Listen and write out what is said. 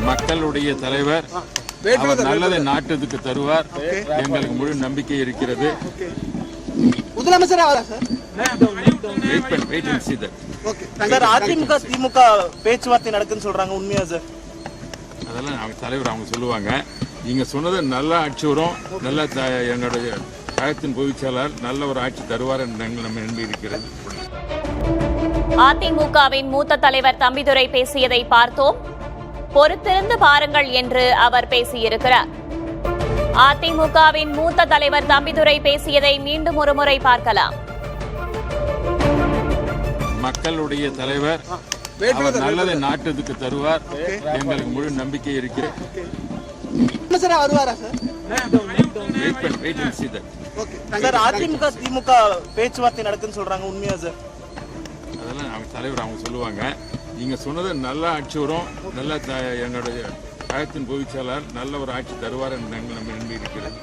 மக்களுடைய தலைவர் அவர் நல்லதை நாட்டுக்கு தருவார். எங்களுக்கு முழு நம்பிக்கை இருக்கிறது. முதலமைச்சர் ஆவதா sir? Wait and see that. Okay sir, AIADMK DMK பேச்சுவார்த்தை நடக்குன்னு சொல்றாங்க, உண்மையா சார்? அதெல்லாம் அவங்க தலைவர் அவங்க சொல்லுவாங்க. நீங்க சொன்னது நல்ல ஆட்சி வரும், நல்ல எங்களுடைய கழகத்தின் பொதுச் செயலாளர் நல்ல ஒரு ஆட்சி தருவார் என்று நம்ம நம்பி இருக்கிறது. அதிமுகவின் மூத்த தலைவர் தம்பிதுரை பேசியதை பார்த்தோம். பொறுத்திருந்து பாருங்கள் என்று அவர் பேசியிருக்கிறார். அதிமுகவின் மூத்த தலைவர் தம்பிதுரை பேசியதை மீண்டும் ஒருமுறை பார்க்கலாம். மக்களுடைய தலைவர் அவர் நல்லதை நாட்டுக்கு தருவார். எங்களுக்கு முழு நம்பிக்கை இருக்கிறது. முதலமைச்சர் வருவாரா sir? Wait and see that. Okay sir, AIADMK DMK பேச்சுவார்த்தை நடக்குன்னு சொல்றாங்க, உண்மையா சார்? அதெல்லாம் அவங்க தலைவர் அவங்க சொல்லுவாங்க. நீங்க சொன்னது நல்ல ஆட்சி வரும், நல்ல எங்களுடைய கழகத்தின் பொதுச் செயலாளர் நல்ல ஒரு ஆட்சி தருவார் என்று நம்ம நம்பி இருக்கிறது.